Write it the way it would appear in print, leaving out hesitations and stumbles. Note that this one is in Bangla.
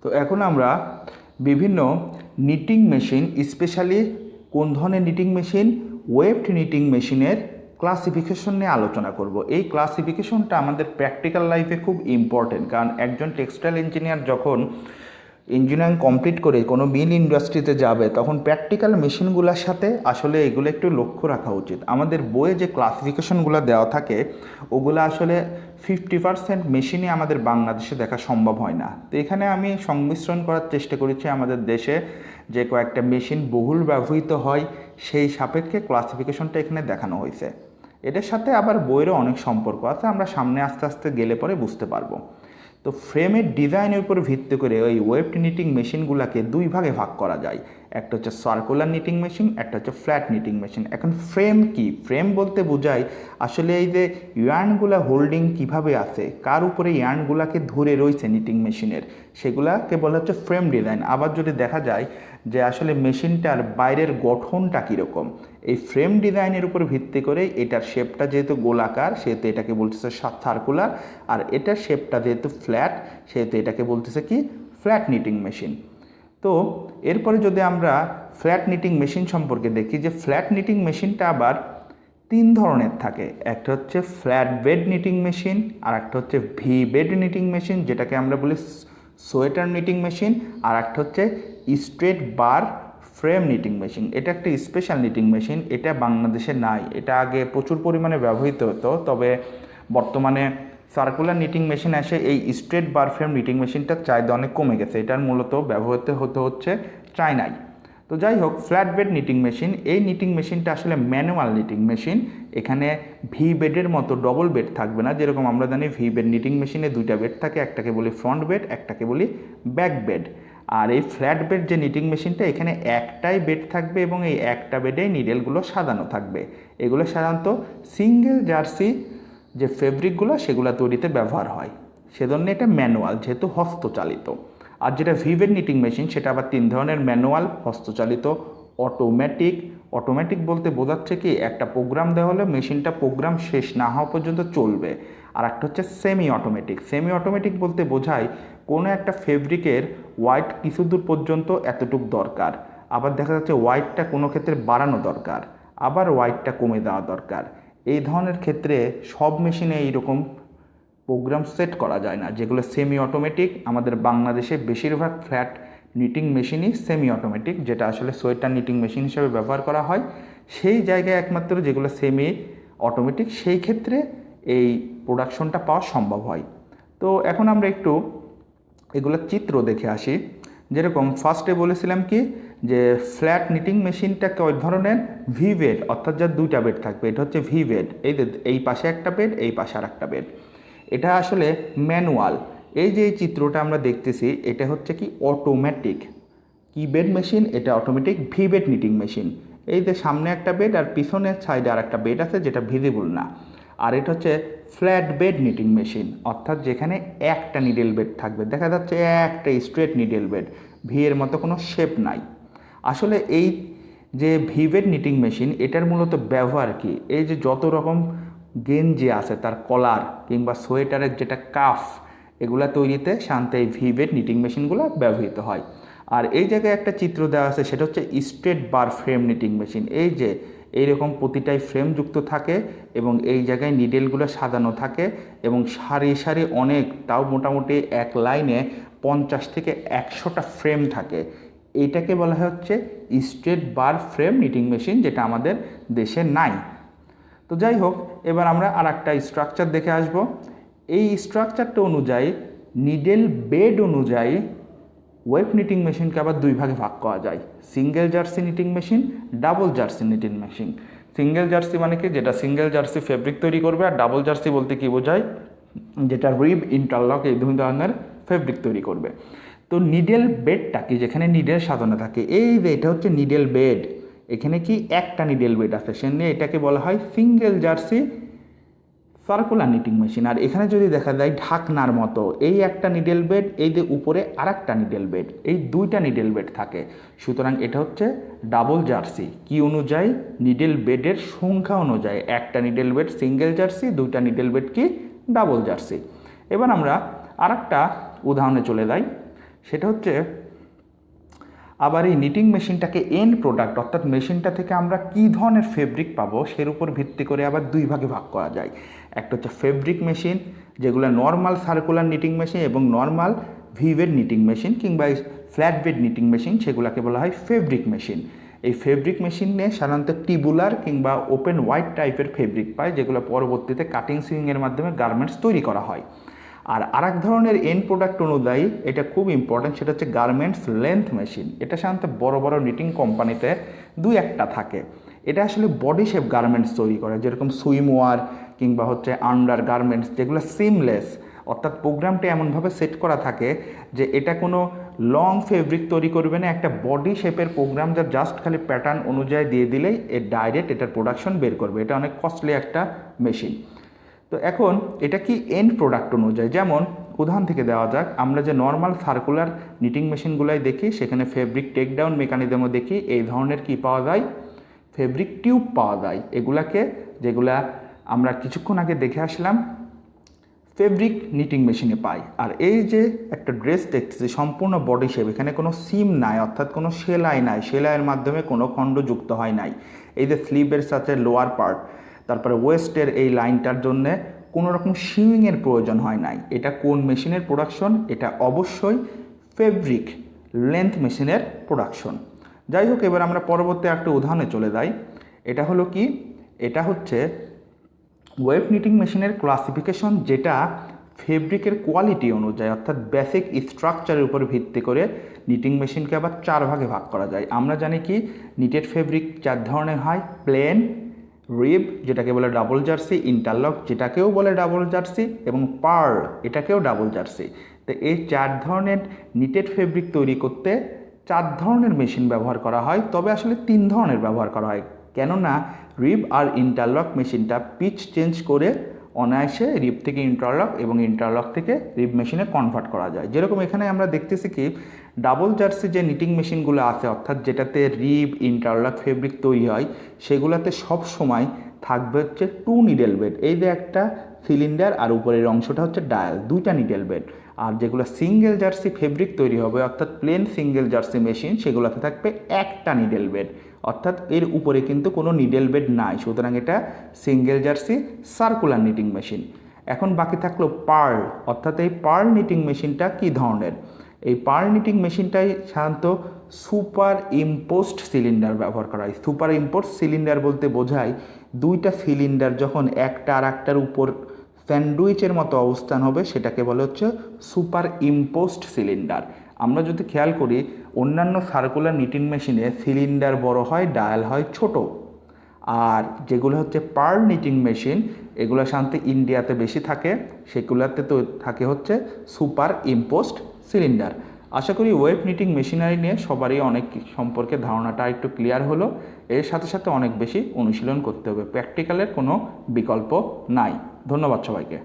তো এখন আমরা বিভিন্ন নিটিং মেশিন, স্পেশালি কোন ধরনের নিটিং মেশিন, ওয়েফট নিটিং মেশিনের ক্লাসিফিকেশন নিয়ে আলোচনা করব। এই ক্লাসিফিকেশনটা আমাদের প্র্যাকটিক্যাল লাইফে খুব ইম্পর্টেন্ট, কারণ একজন টেক্সটাইল ইঞ্জিনিয়ার যখন ইঞ্জিনিয়ারিং কমপ্লিট করে কোনো মিল ইন্ডাস্ট্রিতে যাবে তখন প্র্যাকটিক্যাল মেশিনগুলোর সাথে আসলে এগুলো একটু লক্ষ্য রাখা উচিত। আমাদের বইয়ে যে ক্লাসিফিকেশনগুলো দেওয়া থাকে ওগুলো আসলে 50% মেশিনই আমাদের বাংলাদেশে দেখা সম্ভব হয় না। তো এখানে আমি সংমিশ্রণ করার চেষ্টা করেছি আমাদের দেশে যে কয়েকটা মেশিন বহুল ব্যবহৃত হয় সেই সাপেক্ষে ক্লাসিফিকেশনটা এখানে দেখানো হয়েছে। এটার সাথে আবার বইয়েরও অনেক সম্পর্ক আছে, আমরা সামনে আস্তে আস্তে গেলে পরে বুঝতে পারবো। তো ফ্রেমের ডিজাইনের উপর ভিত্তি করে ওই ওয়েফট নিটিং মেশিনগুলোকে দুই ভাগে ভাগ করা যায়। একটা হচ্ছে সার্কুলার নিটিং মেশিন, একটা হচ্ছে ফ্ল্যাট নিটিং মেশিন। এখন ফ্রেম কি? ফ্রেম বলতে বোঝায় আসলে এই যে ইয়ার্নগুলা হোল্ডিং কিভাবে আছে, কার উপরে ইয়ার্নগুলাকে ধরে রয়েছে নিটিং মেশিনের, সেগুলাকে বলা হচ্ছে ফ্রেম ডিজাইন। আবার যদি দেখা যায় যে আসলে মেশিনটার বাইরের গঠনটা কীরকম, এই ফ্রেম ডিজাইনের উপর ভিত্তি করে এটার শেপটা যেহেতু গোলাকার সেহেতু এটাকে বলতেছে সার্কুলার, আর এটার শেপটা যেহেতু ফ্ল্যাট সেহেতু এটাকে বলতেছে কি ফ্ল্যাট নিটিং মেশিন। তো এরপরে যদি আমরা ফ্ল্যাট নিটিং মেশিন সম্পর্কে দেখি, যে ফ্ল্যাট নিটিং মেশিনটা আবার তিন ধরনের থাকে। একটা হচ্ছে ফ্ল্যাট বেড নিটিং মেশিন, আর একটা হচ্ছে ভি বেড নিটিং মেশিন যেটাকে আমরা বলি সোয়েটার নিটিং মেশিন, আর একটা হচ্ছে স্ট্রেট বার ফ্রেম নিটিং মেশিন। এটা একটা স্পেশাল নিটিং মেশিন, এটা বাংলাদেশে নাই। এটা আগে প্রচুর পরিমাণে ব্যবহৃত হতো, তবে বর্তমানে সার্কুলার নিটিং মেশিন এসে এই স্ট্রেট বার ফ্রেম নিটিং মেশিনটার চাহিদা অনেক কমে গেছে। এটার মূলত ব্যবহৃত হচ্ছে চায়নায়। তো যাই হোক, ফ্ল্যাট বেড নিটিং মেশিন, এই নিটিং মেশিনটা আসলে ম্যানুয়াল নিটিং মেশিন। এখানে ভি বেডের মতো ডবল বেড থাকবে না। যেরকম আমরা জানি ভি বেড নিটিং মেশিনে দুইটা বেড থাকে, একটাকে বলি ফ্রন্ট বেড, একটাকে বলি ব্যাক বেড। আর এই ফ্ল্যাট বেড যে নিটিং মেশিনটা, এখানে একটাই বেড থাকবে এবং এই একটা বেডে নিডেলগুলো সাজানো থাকবে। এগুলো সাধারণত সিঙ্গেল জার্সি যে ফেব্রিকগুলো সেগুলো তৈরিতে ব্যবহার হয়, সেজন্য এটা ম্যানুয়াল যেহেতু হস্তচালিত। আর যেটা ভিভেড নিটিং মেশিন সেটা আবার তিন ধরনের, ম্যানুয়াল, হস্তচালিত, অটোমেটিক। অটোমেটিক বলতে বোঝাচ্ছে কি একটা প্রোগ্রাম দেওয়া হলে মেশিনটা প্রোগ্রাম শেষ না হওয়া পর্যন্ত চলবে। আর একটা হচ্ছে সেমি অটোমেটিক। সেমি অটোমেটিক বলতে বোঝায় কোনো একটা ফেব্রিকের ওয়াইট কিছু দূর পর্যন্ত এতটুক দরকার, আবার দেখা যাচ্ছে ওয়াইটটা কোনো ক্ষেত্রে বাড়ানো দরকার, আবার ওয়াইটটা কমে দেওয়া দরকার। এই ধরনের ক্ষেত্রে সব মেশিনে এইরকম প্রোগ্রাম সেট করা যায় না, যেগুলো সেমি অটোমেটিক। আমাদের বাংলাদেশে বেশিরভাগ ফ্ল্যাট নিটিং মেশিনই সেমি অটোমেটিক, যেটা আসলে সোয়েটার নিটিং মেশিন হিসেবে ব্যবহার করা হয়। সেই জায়গায় একমাত্র যেগুলো সেমি অটোমেটিক সেই ক্ষেত্রে এই প্রোডাকশনটা পাওয়া সম্ভব হয়। তো এখন আমরা একটু এগুলোর চিত্র দেখে আসি। যেরকম ফার্স্টে বলেছিলাম কি যে ফ্ল্যাট নিটিং মেশিনটা কয় ধরনের, ভি বেড, অর্থাৎ যার দুইটা বেড থাকবে, এটা হচ্ছে ভি বেড। এই পাশে একটা বেড, এই পাশে আর একটা বেড। এটা আসলে ম্যানুয়াল। এই যে এই চিত্রটা আমরা দেখতেছি এটা হচ্ছে কি অটোমেটিক কি বেড মেশিন, এটা automatic V bed knitting machine. এই যে সামনে একটা বেড আর পিছনের সাইডে আর একটা বেড আছে যেটা ভিজিবল না। আর এটা হচ্ছে ফ্ল্যাট বেড নিটিং মেশিন, অর্থাৎ যেখানে একটা নিডেল বেড থাকবে, দেখা যাচ্ছে একটা স্ট্রেট নিডেল বেড, ভি এর মতো কোনো শেপ নাই। আসলে এই যে ভি বেড নিটিং মেশিন এটার মূলত ব্যবহার কি, এই যে যত রকম গেঞ্জি আছে তার কলার কিংবা সোয়েটারের যেটা কাফ, এগুলা তৈরিতে সাধারণত এই ভি বেড নিটিং মেশিনগুলো ব্যবহৃত হয়। আর এই জায়গায় একটা চিত্র দেওয়া আছে, সেটা হচ্ছে স্ট্রেট বার ফ্রেম নিটিং মেশিন। এই যে এইরকম প্রতিটাই ফ্রেম যুক্ত থাকে এবং এই জায়গায় নিডেলগুলো সাজানো থাকে এবং সারি সারি অনেক, তাও মোটামুটি এক লাইনে 50 থেকে 100টা ফ্রেম থাকে। এইটাকে বলা হচ্ছে স্ট্রেট বার ফ্রেম নিটিং মেশিন, যেটা আমাদের দেশে নাই। তো যাই হোক, এবার আমরা আর একটা স্ট্রাকচার দেখে আসব। এই স্ট্রাকচারটা অনুযায়ী নিডেল বেড অনুযায়ী ওয়েফট নিটিং মেশিনকে আবার দুই ভাগে ভাগ করা যায়, single jersey knitting machine, double jersey knitting machine. Single jersey মানে কি, যেটা সিঙ্গেল জার্সি ফেব্রিক তৈরি করবে, আর ডাবল জার্সি বলতে কি বোঝায়, যেটা রিব, ইন্টারলক এই দুই ধরনের ফেব্রিক তৈরি করবে। তো নিডেল বেডটা কি, যেখানে নিডেল সাজানো থাকে, এই যে এটা হচ্ছে নিডেল বেড, এখানে কি একটা নিডেল বেড আছে, সেজন্য এটাকে বলা হয় single jersey circular knitting machine. আর এখানে যদি দেখা যায় ঢাকনার মতো এই একটা নিডেল বেড, এই যে উপরে আর একটা নিডেল বেড, এই দুইটা নিডেল বেড থাকে, সুতরাং এটা হচ্ছে ডাবল জার্সি। কি অনুযায়ী, নিডেল বেডের সংখ্যা অনুযায়ী, একটা নিডেল বেড সিঙ্গেল জার্সি, দুইটা নিডেল বেড কি ডাবল জার্সি। এবার আমরা আর একটা উদাহরণে চলে যাই। সেটা হচ্ছে আবার এই নিটিং মেশিনটাকে এন্ড প্রোডাক্ট অর্থাৎ মেশিনটা থেকে আমরা কী ধরনের ফেব্রিক পাবো সের উপর ভিত্তি করে আবার দুই ভাগে ভাগ করা যায়। একটা হচ্ছে ফেব্রিক মেশিন, যেগুলো নর্মাল সার্কুলার নিটিং মেশিন, এবং নর্মাল ভিভেড নিটিং মেশিন কিংবা ফ্ল্যাট বেড নিটিং মেশিন, সেগুলোকে বলা হয় ফেব্রিক মেশিন। এই ফেব্রিক মেশিনে সাধারণত টিবুলার কিংবা ওপেন হোয়াইট টাইপের ফেব্রিক পায়, যেগুলো পরবর্তীতে কাটিং সুইংয়ের মাধ্যমে গার্মেন্টস তৈরি করা হয়। আর আরেক ধরনের এন্ড প্রোডাক্ট অনুযায়ী এটা খুব ইম্পর্টেন্ট, সেটা হচ্ছে গার্মেন্টস লেন্থ মেশিন। এটা সাধারণত বড় বড় নিটিং কোম্পানিতে দুই একটা থাকে। এটা আসলে বডি শেপ গার্মেন্টস তৈরি করে, যেরকম সুইমওয়ার কিংবা হচ্ছে আন্ডার গার্মেন্টস, যেগুলো সিমলেস, অর্থাৎ প্রোগ্রামটা এমনভাবে সেট করা থাকে যে এটা কোনো লং ফেব্রিক তৈরি করবে না, একটা বডি শেপের প্রোগ্রাম যা জাস্ট খালি প্যাটার্ন অনুযায়ী দিয়ে দিলেই ডাইরেক্ট এটার প্রোডাকশন বের করবে। এটা অনেক কস্টলি একটা মেশিন। তো এখন এটা কি এন্ড প্রোডাক্ট অনুযায়ী, যেমন উদাহরণ থেকে দেওয়া যাক, আমরা যে নর্মাল সার্কুলার নিটিং মেশিনগুলাই দেখি সেখানে ফেব্রিক টেকডাউন মেকানিজমও দেখি এই ধরনের কি পাওয়া যায়, ফেব্রিক টিউব পাওয়া যায়। এগুলাকে, যেগুলা আমরা কিছুক্ষণ আগে দেখে আসলাম, ফেব্রিক নিটিং মেশিনে পাই। আর এই যে একটা ড্রেস দেখতেছি সম্পূর্ণ বডি শেপ, এখানে কোনো সিম নাই, অর্থাৎ কোনো সেলাই নাই, সেলাইয়ের মাধ্যমে কোনো খণ্ড যুক্ত হয় নাই। এই যে স্লিভের সাথে লোয়ার পার্ট, তারপরে ওয়েস্টের এই লাইনটার জন্যে কোনো রকম শিউইংয়ের প্রয়োজন হয় নাই। এটা কোন মেশিনের প্রোডাকশন? এটা অবশ্যই ফেব্রিক লেন্থ মেশিনের প্রোডাকশন। যাই হোক, এবার আমরা পরবর্তী একটা উদাহরণে চলে যাই। এটা হলো কি, এটা হচ্ছে ওয়েভ নিটিং মেশিনের ক্লাসিফিকেশন, যেটা ফেব্রিকের কোয়ালিটি অনুযায়ী অর্থাৎ বেসিক স্ট্রাকচারের উপর ভিত্তি করে নিটিং মেশিনকে আবার চার ভাগে ভাগ করা যায়। আমরা জানি কি নিটেড ফেব্রিক চার ধরনের হয়, প্লেন, রিব যেটাকে বলে ডাবল জার্সি, ইন্টারলক যেটাকেও বলে ডাবল জার্সি, এবং পার্ল এটাকেও ডাবল জার্সি। তো এই চার ধরনের নিটেড ফেব্রিক তৈরি করতে চার ধরনের মেশিন ব্যবহার করা হয়, তবে আসলে তিন ধরনের ব্যবহার করা হয়, কেননা রিব আর ইন্টারলক মেশিনটা পিচ চেঞ্জ করে অনায়াসে রিব থেকে ইন্টারলক এবং ইন্টারলক থেকে রিব মেশিনে কনভার্ট করা যায়। যেরকম এখানে আমরা দেখতেছি কি ডাবল জার্সি যে নিটিং মেশিনগুলো আছে, অর্থাৎ যেটাতে রিব ইন্টারলক ফেব্রিক তৈরি হয়, সেগুলোতে সব সময় থাকবে হচ্ছে 2 নিডেল বেড। এই যে একটা সিলিন্ডার আর উপরের অংশটা হচ্ছে ডায়াল, 2টা নিডেল বেড। আর যেগুলো সিঙ্গেল জার্সি ফেব্রিক তৈরি হবে অর্থাৎ প্লেন সিঙ্গেল জার্সি মেশিন, সেগুলোতে থাকবে একটা নিডেল বেড, অর্থাৎ এর উপরে কিন্তু কোনো নিডেল বেড নাই। সুতরাং এটা single jersey circular knitting machine. এখন বাকি থাকলো পার্ল, অর্থাৎ এই পার্ল নিটিং মেশিনটা কী ধরনের? এই পার্ল নিটিং মেশিনটাই সাধারণত সুপার ইম্পোস্ট সিলিন্ডার ব্যবহার করা হয়। সুপার ইম্পোস্ট সিলিন্ডার বলতে বোঝায় দুইটা সিলিন্ডার যখন একটা আর একটার উপর স্যান্ডউইচের মতো অবস্থান হবে, সেটাকে বলে হচ্ছে সুপার ইম্পোস্ট সিলিন্ডার। আমরা যদি খেয়াল করি অন্যান্য সার্কুলার নিটিং মেশিনে সিলিন্ডার বড় হয়, ডায়াল হয় ছোট, আর যেগুলো হচ্ছে পার্ল নিটিং মেশিন এগুলো সাধারণত ইন্ডিয়াতে বেশি থাকে, সেগুলোতে তো থাকে হচ্ছে সুপার ইম্পোস্ট সিলিন্ডার। আশা করি ওয়েভ নিটিং মেশিনারি নিয়ে সবারই অনেক সম্পর্কে ধারণাটা একটু ক্লিয়ার হলো। এর সাথে সাথে অনেক বেশি অনুশীলন করতে হবে, প্র্যাকটিক্যালের কোনো বিকল্প নাই। ধন্যবাদ সবাইকে।